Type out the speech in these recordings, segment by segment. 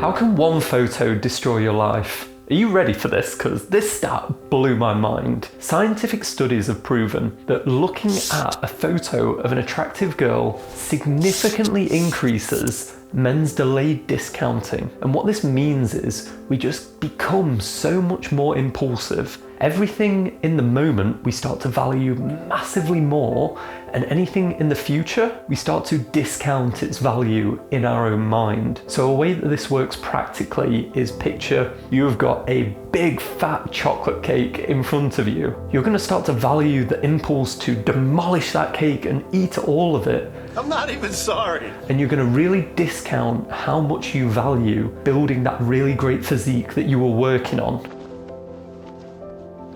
How can one photo destroy your life? Are you ready for this? Because this stat blew my mind. Scientific studies have proven that looking at a photo of an attractive girl significantly increases men's delayed discounting. And what this means is we just become so much more impulsive. Everything in the moment we start to value massively more, and anything in the future we start to discount its value in our own mind. So a way that this works practically is, picture you've got a big fat chocolate cake in front of you. You're going to start to value the impulse to demolish that cake and eat all of it. I'm not even sorry. And you're going to really discount how much you value building that really great physique that you were working on.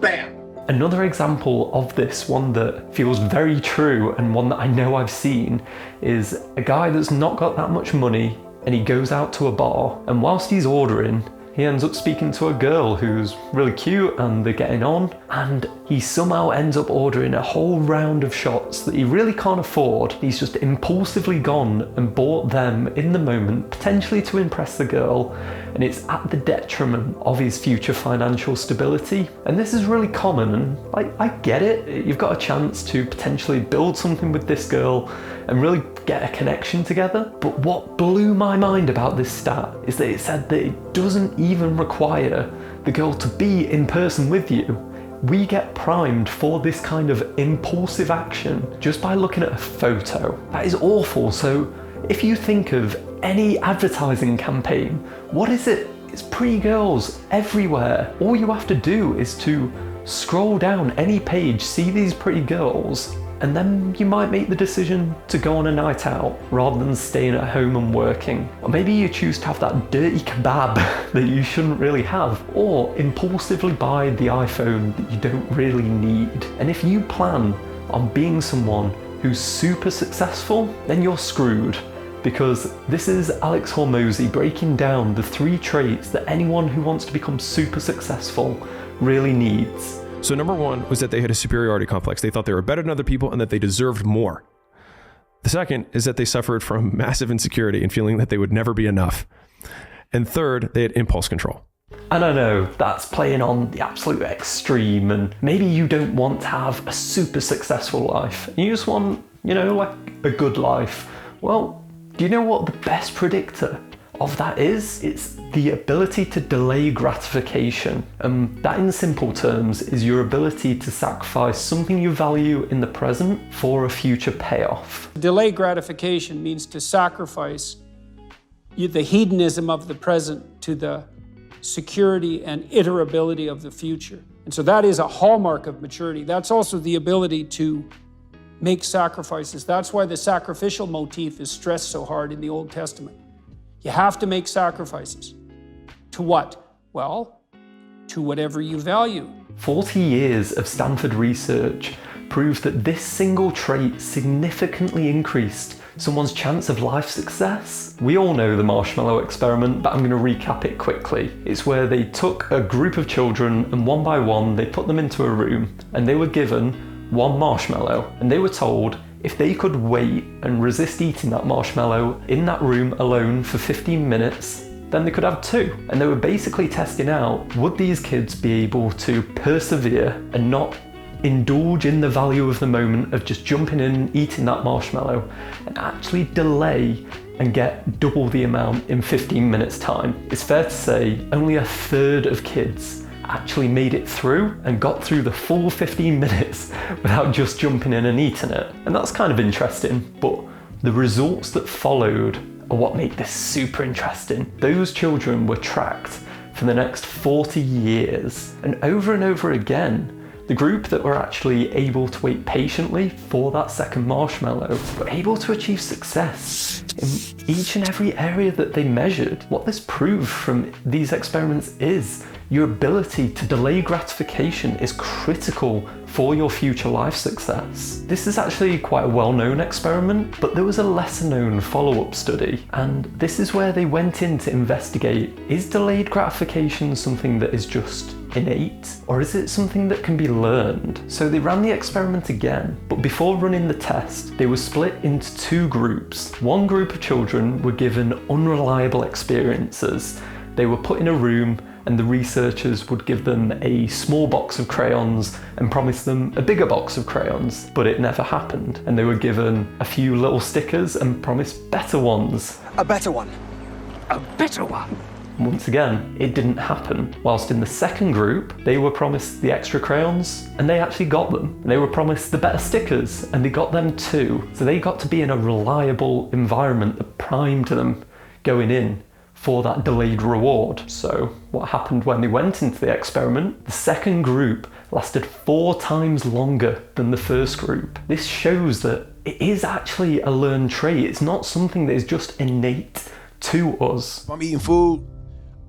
Bam! Another example of this, one that feels very true and one that I know I've seen, is a guy that's not got that much money and he goes out to a bar, and whilst he's ordering, he ends up speaking to a girl who's really cute and they're getting on, and he somehow ends up ordering a whole round of shots that he really can't afford. He's just impulsively gone and bought them in the moment, potentially to impress the girl, and it's at the detriment of his future financial stability. And this is really common, and I get it. You've got a chance to potentially build something with this girl and really get a connection together. But what blew my mind about this stat is that it said that it doesn't even require the girl to be in person with you. We get primed for this kind of impulsive action just by looking at a photo. That is awful. So if you think of any advertising campaign, what is it? It's pretty girls everywhere. All you have to do is to scroll down any page, see these pretty girls, and then you might make the decision to go on a night out rather than staying at home and working. Or maybe you choose to have that dirty kebab that you shouldn't really have, or impulsively buy the iPhone that you don't really need. And if you plan on being someone who's super successful, then you're screwed. Because this is Alex Hormozy breaking down the 3 traits that anyone who wants to become super successful really needs. So number 1 was that they had a superiority complex. They thought they were better than other people and that they deserved more. The second is that they suffered from massive insecurity and feeling that they would never be enough. And third, they had impulse control. And I know that's playing on the absolute extreme, and maybe you don't want to have a super successful life. You just want, like a good life. Well, do you know what the best predictor of that is? It's the ability to delay gratification. That in simple terms is your ability to sacrifice something you value in the present for a future payoff. Delay gratification means to sacrifice the hedonism of the present to the security and iterability of the future. And so that is a hallmark of maturity. That's also the ability to make sacrifices. That's why the sacrificial motif is stressed so hard in the Old Testament. You have to make sacrifices. To what? Well, to whatever you value. 40 years of Stanford research proved that this single trait significantly increased someone's chance of life success. We all know the marshmallow experiment, but I'm going to recap it quickly. It's where they took a group of children and one by one they put them into a room and they were given 1 marshmallow, and they were told if they could wait and resist eating that marshmallow in that room alone for 15 minutes, then they could have 2. And they were basically testing out, would these kids be able to persevere and not indulge in the value of the moment of just jumping in, eating that marshmallow, and actually delay and get double the amount in 15 minutes time. It's fair to say only a third of kids actually made it through and got through the full 15 minutes without just jumping in and eating it. And that's kind of interesting, but the results that followed are what make this super interesting. Those children were tracked for the next 40 years, and over again, the group that were actually able to wait patiently for that second marshmallow were able to achieve success in each and every area that they measured. What this proved from these experiments is your ability to delay gratification is critical for your future life success. This is actually quite a well-known experiment, but there was a lesser-known follow-up study, and this is where they went in to investigate, is delayed gratification something that is just innate, or is it something that can be learned? So they ran the experiment again, but before running the test, they were split into two groups. One group of children were given unreliable experiences. They were put in a room and the researchers would give them a small box of crayons and promise them a bigger box of crayons, but it never happened. And they were given a few little stickers and promised better ones. A better one. A better one. Once again, it didn't happen. Whilst in the second group, they were promised the extra crayons and they actually got them. And they were promised the better stickers and they got them too. So they got to be in a reliable environment that primed them going in for that delayed reward. So what happened when they went into the experiment? The second group lasted 4 times longer than the first group. This shows that it is actually a learned trait. It's not something that is just innate to us. If I'm eating food,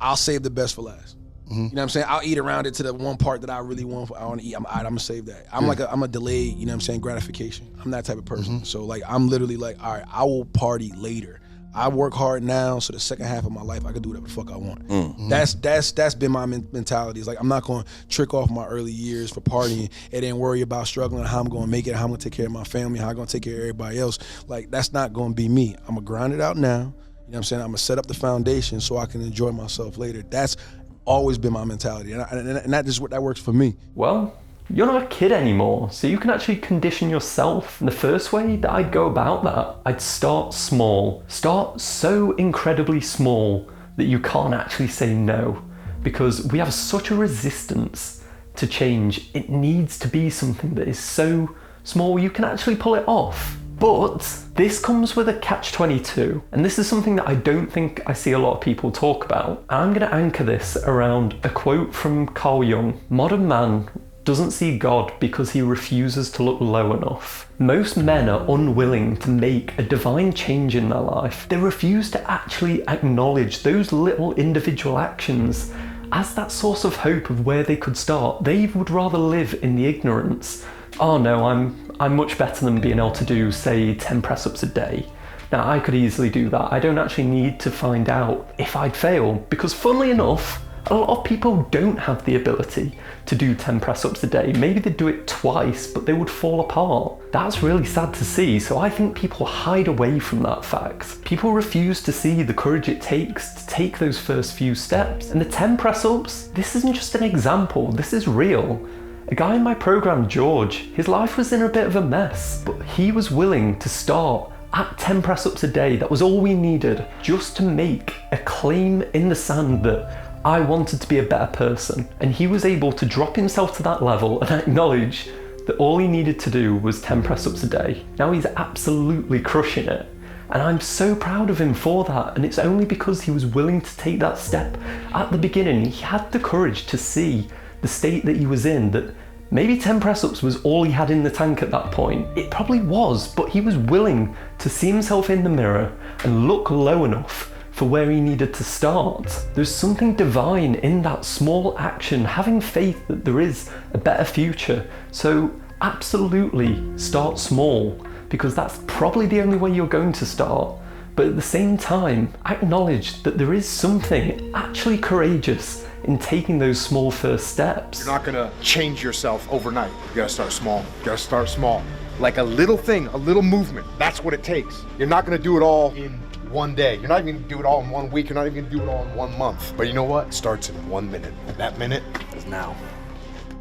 I'll save the best for last. You know what I'm saying? I'll eat around it to the one part that I really want to eat. I'm gonna save that. I'm a delayed, you know what I'm saying, gratification. I'm that type of person. So like, I'm literally like, all right, I will party later. I work hard now, so the second half of my life I can do whatever the fuck I want. That's been my mentality. It's like, I'm not going to trick off my early years for partying and then worry about struggling, how I'm going to make it, how I'm going to take care of my family, how I'm going to take care of everybody else. Like, that's not going to be me. I'm going to grind it out now. You know what I'm saying? I'm going to set up the foundation so I can enjoy myself later. That's always been my mentality, and that is what that works for me. Well, you're not a kid anymore, so you can actually condition yourself. And the first way that I'd go about that, I'd start small. Start so incredibly small that you can't actually say no, because we have such a resistance to change. It needs to be something that is so small you can actually pull it off. But this comes with a catch-22, and this is something that I don't think I see a lot of people talk about. I'm going to anchor this around a quote from Carl Jung. Modern man doesn't see God because he refuses to look low enough. Most men are unwilling to make a divine change in their life. They refuse to actually acknowledge those little individual actions as that source of hope of where they could start. They would rather live in the ignorance. Oh no, I'm much better than being able to do, say, 10 press-ups a day. Now, I could easily do that. I don't actually need to find out if I'd fail, because funnily enough, a lot of people don't have the ability to do 10 press-ups a day. Maybe they'd do it twice, but they would fall apart. That's really sad to see, so I think people hide away from that fact. People refuse to see the courage it takes to take those first few steps. And the 10 press-ups, this isn't just an example, this is real. A guy in my program, George, his life was in a bit of a mess, but he was willing to start at 10 press-ups a day. That was all we needed, just to make a claim in the sand that I wanted to be a better person. And he was able to drop himself to that level and acknowledge that all he needed to do was 10 press-ups a day. Now he's absolutely crushing it. And I'm so proud of him for that. And it's only because he was willing to take that step at the beginning. He had the courage to see the state that he was in, that maybe 10 press-ups was all he had in the tank at that point. It probably was, but he was willing to see himself in the mirror and look low enough for where he needed to start. There's something divine in that small action, having faith that there is a better future. So absolutely start small, because that's probably the only way you're going to start. But at the same time, acknowledge that there is something actually courageous in taking those small first steps. You're not gonna change yourself overnight. You gotta start small. You gotta start small. Like a little thing, a little movement. That's what it takes. You're not gonna do it all in one day. You're not even gonna do it all in 1 week. You're not even gonna do it all in 1 month. But you know what? It starts in 1 minute. And that minute is now.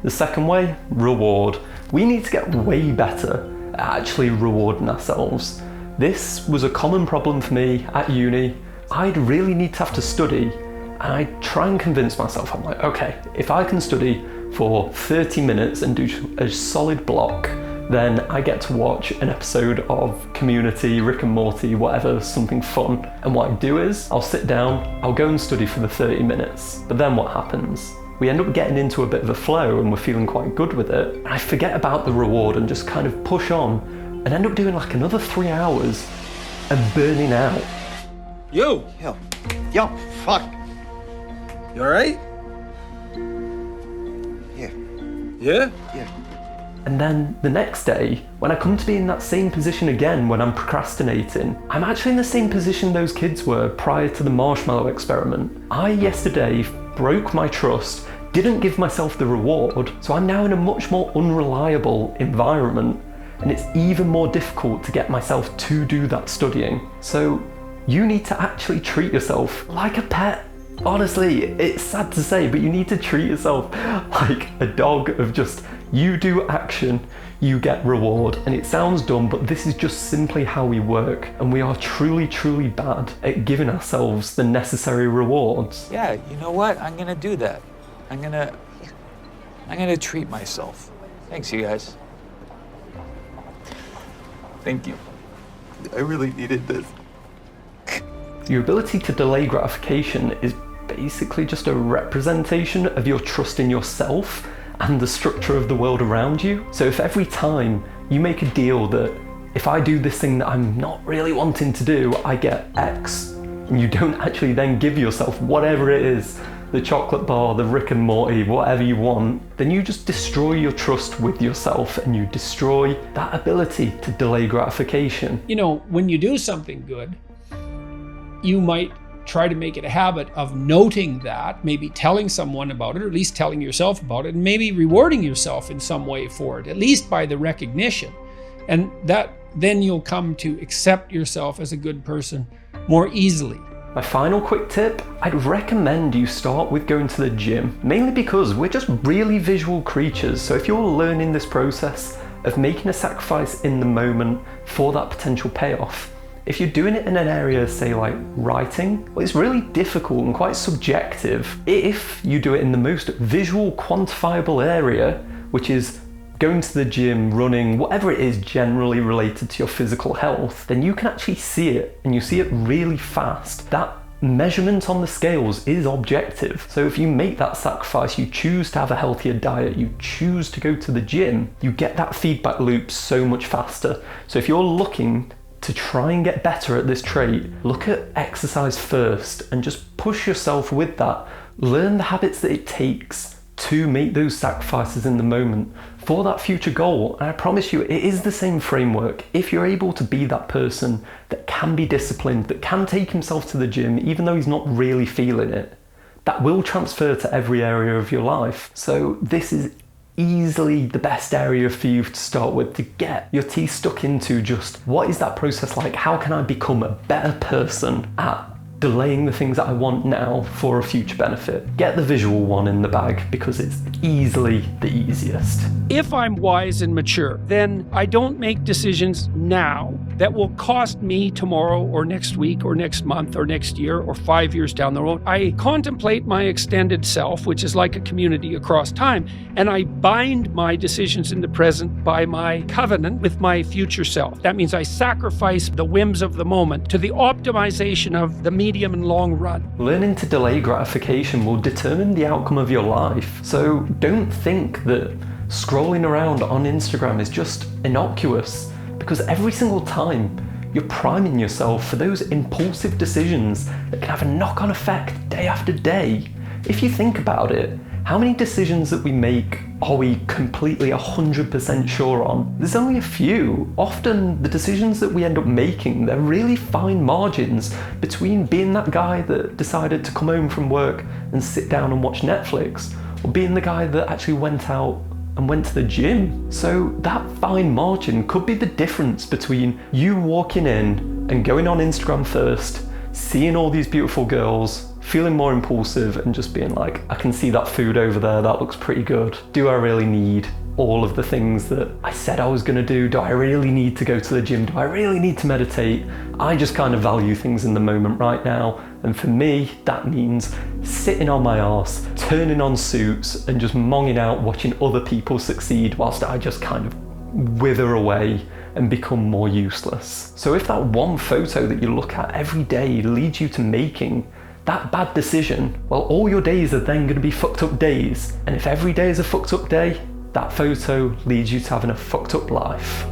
The second way, reward. We need to get way better at actually rewarding ourselves. This was a common problem for me at uni. I'd really need to have to study, and I'd try and convince myself, I'm like, okay, if I can study for 30 minutes and do a solid block, then I get to watch an episode of Community, Rick and Morty, whatever, something fun. And what I do is, I'll sit down, I'll go and study for the 30 minutes. But then what happens? We end up getting into a bit of a flow and we're feeling quite good with it. And I forget about the reward and just kind of push on and end up doing like another 3 hours and burning out. Yo, fuck. You all right? Yeah? Yeah. And then the next day, when I come to be in that same position again when I'm procrastinating, I'm actually in the same position those kids were prior to the marshmallow experiment. I yesterday broke my trust, didn't give myself the reward, so I'm now in a much more unreliable environment, and it's even more difficult to get myself to do that studying. So you need to actually treat yourself like a pet. Honestly, it's sad to say, but you need to treat yourself like a dog of just, you do action, you get reward. And it sounds dumb, but this is just simply how we work. And we are truly, truly bad at giving ourselves the necessary rewards. Yeah, you know what? I'm gonna do that. I'm gonna treat myself. Thanks, you guys. Thank you. I really needed this. Your ability to delay gratification is basically just a representation of your trust in yourself and the structure of the world around you. So if every time you make a deal that if I do this thing that I'm not really wanting to do, I get X, and you don't actually then give yourself whatever it is, the chocolate bar, the Rick and Morty, whatever you want, then you just destroy your trust with yourself and you destroy that ability to delay gratification. You know, when you do something good, you might try to make it a habit of noting that, maybe telling someone about it, or at least telling yourself about it, and maybe rewarding yourself in some way for it, at least by the recognition. And that then you'll come to accept yourself as a good person more easily. My final quick tip, I'd recommend you start with going to the gym, mainly because we're just really visual creatures. So if you're learning this process of making a sacrifice in the moment for that potential payoff, if you're doing it in an area, say like writing, well, it's really difficult and quite subjective. If you do it in the most visual, quantifiable area, which is going to the gym, running, whatever it is generally related to your physical health, then you can actually see it, and you see it really fast. That measurement on the scales is objective. So if you make that sacrifice, you choose to have a healthier diet, you choose to go to the gym, you get that feedback loop so much faster. So if you're looking to try and get better at this trait, look at exercise first and just push yourself with that. Learn the habits that it takes to make those sacrifices in the moment for that future goal. And I promise you, it is the same framework. If you're able to be that person that can be disciplined, that can take himself to the gym even though he's not really feeling it, that will transfer to every area of your life. So this is easily the best area for you to start with, to get your teeth stuck into just what is that process like? How can I become a better person at delaying the things that I want now for a future benefit? Get the visual one in the bag because it's easily the easiest. If I'm wise and mature, then I don't make decisions now that will cost me tomorrow or next week or next month or next year or 5 years down the road. I contemplate my extended self, which is like a community across time, and I bind my decisions in the present by my covenant with my future self. That means I sacrifice the whims of the moment to the optimization of the medium and long run. Learning to delay gratification will determine the outcome of your life. So don't think that scrolling around on Instagram is just innocuous, because every single time you're priming yourself for those impulsive decisions that can have a knock-on effect day after day. If you think about it, how many decisions that we make are we completely 100% sure on? There's only a few. Often the decisions that we end up making, they're really fine margins between being that guy that decided to come home from work and sit down and watch Netflix, or being the guy that actually went out and went to the gym. So that fine margin could be the difference between you walking in and going on Instagram first, seeing all these beautiful girls, feeling more impulsive and just being like, I can see that food over there, that looks pretty good. Do I really need all of the things that I said I was gonna do? Do I really need to go to the gym? Do I really need to meditate? I just kind of value things in the moment right now. And for me, that means sitting on my arse, turning on Suits and just monging out watching other people succeed whilst I just kind of wither away and become more useless. So if that one photo that you look at every day leads you to making that bad decision, well, all your days are then going to be fucked up days. And if every day is a fucked up day, that photo leads you to having a fucked up life.